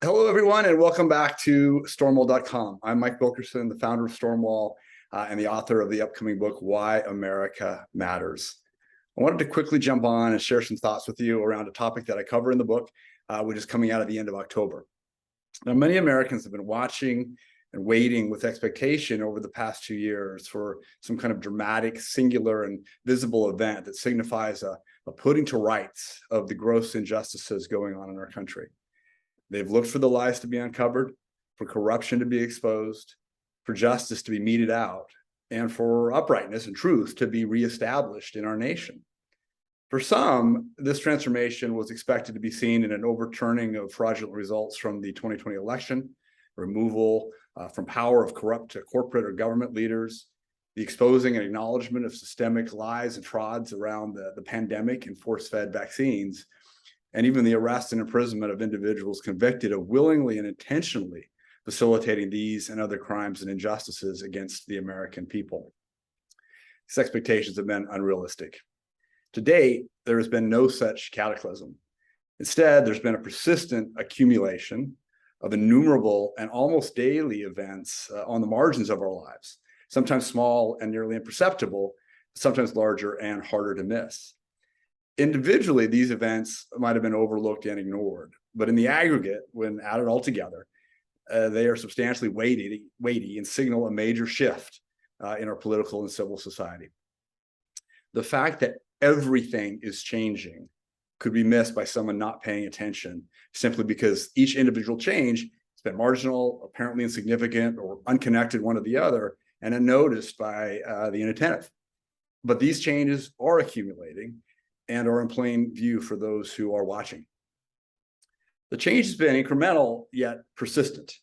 Hello, everyone, and welcome back to Stormwall.com. I'm Mike Wilkerson, the founder of Stormwall and the author of the upcoming book, Why America Matters. I wanted to quickly jump on and share some thoughts with you around a topic that I cover in the book, which is coming out at the end of October. Now, many Americans have been watching and waiting with expectation over the past 2 years for some kind of dramatic, singular, and visible event that signifies a putting to rights of the gross injustices going on in our country. They've looked for the lies to be uncovered, for corruption to be exposed, for justice to be meted out, and for uprightness and truth to be reestablished in our nation. For some, this transformation was expected to be seen in an overturning of fraudulent results from the 2020 election, removal from power of corrupt corporate or government leaders, the exposing and acknowledgement of systemic lies and frauds around the pandemic and force-fed vaccines, and even the arrest and imprisonment of individuals convicted of willingly and intentionally facilitating these and other crimes and injustices against the American people. These expectations have been unrealistic. To date, there has been no such cataclysm. Instead, there's been a persistent accumulation of innumerable and almost daily events on the margins of our lives, sometimes small and nearly imperceptible, sometimes larger and harder to miss. Individually, these events might have been overlooked and ignored, but in the aggregate, when added all together, they are substantially weighty and signal a major shift in our political and civil society. The fact that everything is changing could be missed by someone not paying attention simply because each individual change has been marginal, apparently insignificant, or unconnected one to the other, and unnoticed by the inattentive. But these changes are accumulating and are in plain view for those who are watching. The change has been incremental, yet persistent.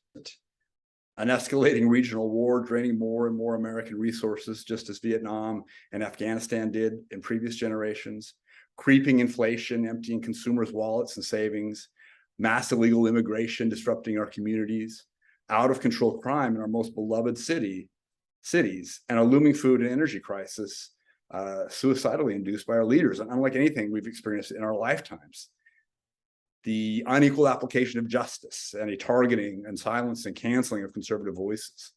An escalating regional war draining more and more American resources, just as Vietnam and Afghanistan did in previous generations, creeping inflation, emptying consumers' wallets and savings, mass illegal immigration disrupting our communities, out of control crime in our most beloved cities, and a looming food and energy crisis suicidally induced by our leaders, unlike anything we've experienced in our lifetimes. The unequal application of justice and a targeting and silence and canceling of conservative voices.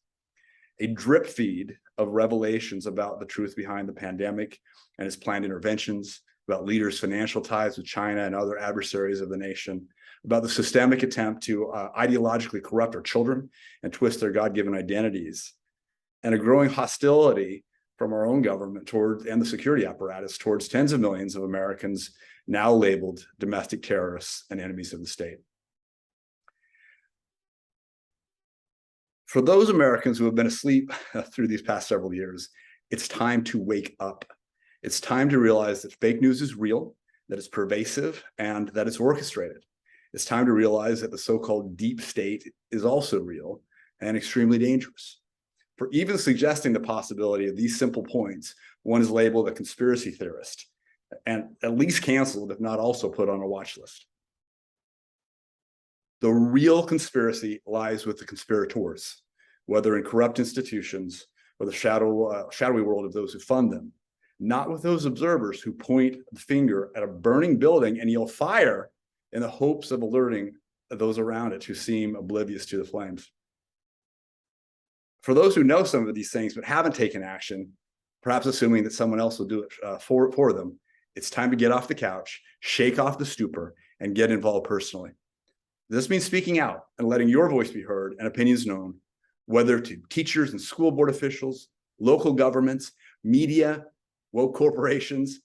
A drip feed of revelations about the truth behind the pandemic and its planned interventions, about leaders' financial ties with China and other adversaries of the nation, about the systemic attempt to ideologically corrupt our children and twist their God-given identities, and a growing hostility from our own government and the security apparatus towards tens of millions of Americans now labeled domestic terrorists and enemies of the state. For those Americans who have been asleep through these past several years, it's time to wake up. It's time to realize that fake news is real, that it's pervasive, and that it's orchestrated. It's time to realize that the so-called deep state is also real and extremely dangerous. For even suggesting the possibility of these simple points, one is labeled a conspiracy theorist and at least canceled, if not also put on a watch list. The real conspiracy lies with the conspirators, whether in corrupt institutions or the shadowy world of those who fund them, not with those observers who point the finger at a burning building and yell fire in the hopes of alerting those around it who seem oblivious to the flames. For those who know some of these things but haven't taken action, perhaps assuming that someone else will do it for them, it's time to get off the couch, shake off the stupor, and get involved personally. This means speaking out and letting your voice be heard and opinions known, whether to teachers and school board officials, local governments, media, woke corporations,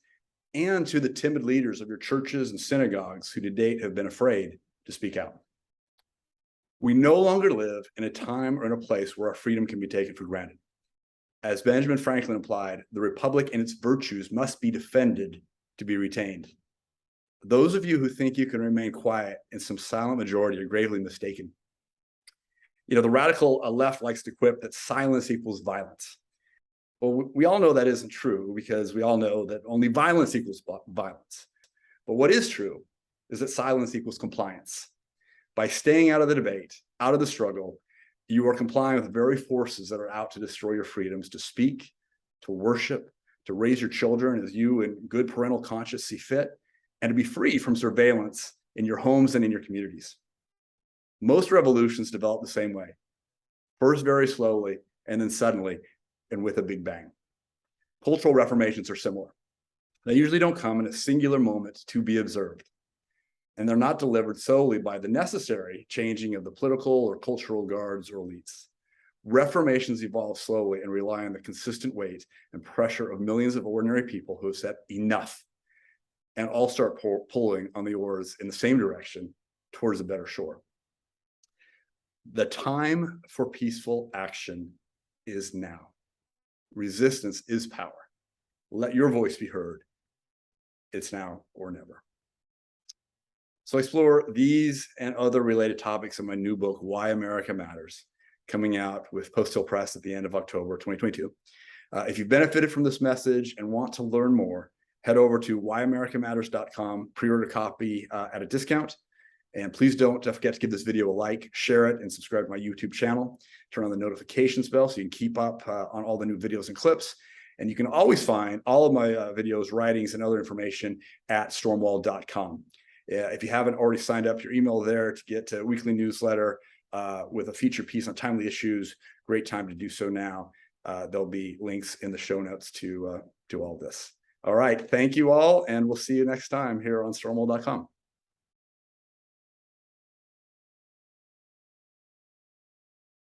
and to the timid leaders of your churches and synagogues who to date have been afraid to speak out. We no longer live in a time or in a place where our freedom can be taken for granted. As Benjamin Franklin implied, the republic and its virtues must be defended to be retained. Those of you who think you can remain quiet in some silent majority are gravely mistaken. The radical left likes to quip that silence equals violence. Well, we all know that isn't true because we all know that only violence equals violence. But what is true is that silence equals compliance. By staying out of the debate, out of the struggle, you are complying with the very forces that are out to destroy your freedoms to speak, to worship, to raise your children as you in good parental conscience see fit, and to be free from surveillance in your homes and in your communities. Most revolutions develop the same way. First very slowly, and then suddenly, and with a big bang. Cultural reformations are similar. They usually don't come in a singular moment to be observed. And they're not delivered solely by the necessary changing of the political or cultural guards or elites. Reformations evolve slowly and rely on the consistent weight and pressure of millions of ordinary people who have said enough, and all start pulling on the oars in the same direction towards a better shore. The time for peaceful action is now. Resistance is power. Let your voice be heard. It's now or never. So I explore these and other related topics in my new book, Why America Matters, coming out with Post Hill Press at the end of October 2022. If you've benefited from this message and want to learn more, head over to whyamericamatters.com, pre-order a copy at a discount. And please don't forget to give this video a like, share it, and subscribe to my YouTube channel. Turn on the notifications bell so you can keep up on all the new videos and clips. And you can always find all of my videos, writings, and other information at stormwall.com. If you haven't already signed up your email there to get a weekly newsletter with a featured piece on timely issues, great time to do so now. There'll be links in the show notes to all this. All right, thank you all, and we'll see you next time here on stormwall.com.